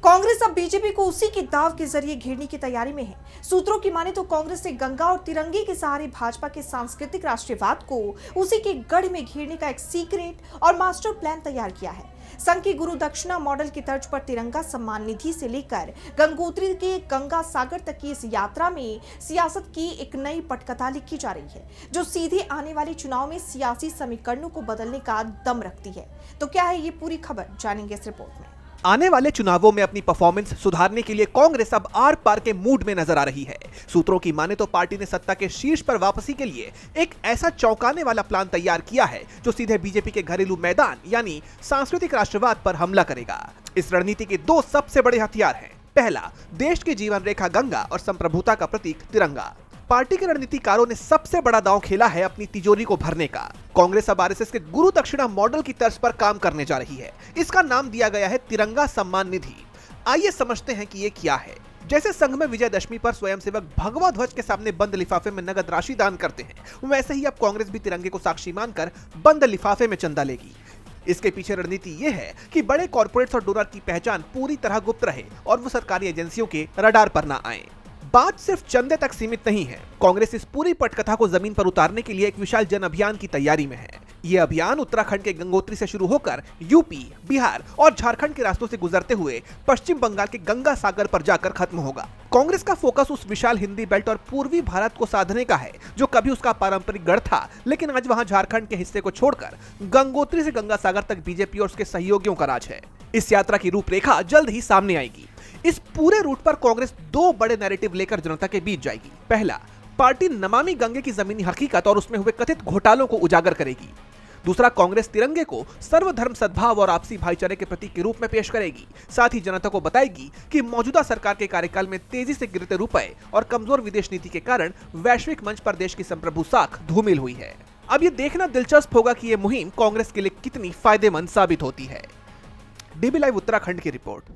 कांग्रेस अब बीजेपी को उसी के दाव के जरिए घेरने की तैयारी में है। सूत्रों की माने तो कांग्रेस ने गंगा और तिरंगे के सहारे भाजपा के सांस्कृतिक राष्ट्रवाद को उसी के गढ़ में घेरने का एक सीक्रेट और मास्टर प्लान तैयार किया है। संघ की गुरु दक्षिणा मॉडल की तर्ज पर तिरंगा सम्मान निधि से लेकर गंगोत्री के गंगा सागर तक की इस यात्रा में सियासत की एक नई पटकथा लिखी जा रही है, जो सीधे आने वाले चुनाव में सियासी समीकरणों को बदलने का दम रखती है। तो क्या है ये पूरी खबर, जानेंगे इस रिपोर्ट में। आने वाले चुनावों में अपनी परफॉर्मेंस सुधारने के लिए कांग्रेस अब आर पार के मूड में नजर आ रही है। सूत्रों की माने तो पार्टी ने सत्ता के शीर्ष पर वापसी के लिए एक ऐसा चौंकाने वाला प्लान तैयार किया है जो सीधे बीजेपी के घरेलू मैदान यानी सांस्कृतिक राष्ट्रवाद पर हमला करेगा। इस रणनीति के दो सबसे बड़े हथियार हैं। पहला, देश की जीवन रेखा गंगा और संप्रभुता का प्रतीक तिरंगा। पार्टी के रणनीतिकारों ने सबसे बड़ा दांव खेला है अपनी तिजोरी को भरने का। कांग्रेस अब आरएसएस के गुरु दक्षिणा मॉडल की तर्ज पर काम करने जा रही है। इसका नाम दिया गया है तिरंगा सम्मान निधि। आइए समझते हैं कि ये क्या है। जैसे संघ में विजयदशमी पर स्वयंसेवक भगवा ध्वज के सामने बंद लिफाफे में नगद राशि दान करते हैं, वैसे ही अब कांग्रेस भी तिरंगे को साक्षी मानकर बंद लिफाफे में चंदा लेगी। इसके पीछे रणनीति ये है कि बड़े कॉर्पोरेट्स और डोनर की पहचान पूरी तरह गुप्त रहे और वो सरकारी एजेंसियों के रडार पर ना आए। बात सिर्फ चंदे तक सीमित नहीं है। कांग्रेस इस पूरी पटकथा को जमीन पर उतारने के लिए एक विशाल जन अभियान की तैयारी में है। ये अभियान उत्तराखंड के गंगोत्री से शुरू होकर यूपी, बिहार और झारखंड के रास्तों से गुजरते हुए पश्चिम बंगाल के गंगा सागर पर जाकर खत्म होगा। कांग्रेस का फोकस उस विशाल हिंदी बेल्ट और पूर्वी भारत को साधने का है जो कभी उसका पारंपरिक गढ़ था, लेकिन आज वहां झारखंड के हिस्से को छोड़कर गंगोत्री से गंगा सागर तक बीजेपी और उसके सहयोगियों का राज है। इस यात्रा की रूपरेखा जल्द ही सामने आएगी। इस पूरे रूट पर कांग्रेस दो बड़े नैरेटिव लेकर जनता के बीच जाएगी। पहला, पार्टी नमामि गंगे की जमीनी हकीकत और उसमें हुए कथित घोटालों को उजागर करेगी। दूसरा, कांग्रेस तिरंगे को सर्वधर्म सद्भाव और आपसी भाईचारे के प्रतीक के रूप में पेश करेगी। साथ ही जनता को बताएगी कि मौजूदा सरकार के कार्यकाल में तेजी से गिरते रुपए और कमजोर विदेश नीति के कारण वैश्विक मंच पर देश की संप्रभु साख धूमिल हुई है। अब ये देखना दिलचस्प होगा कि ये मुहिम कांग्रेस के लिए कितनी फायदेमंद साबित होती है। डीबी लाइव उत्तराखंड की रिपोर्ट।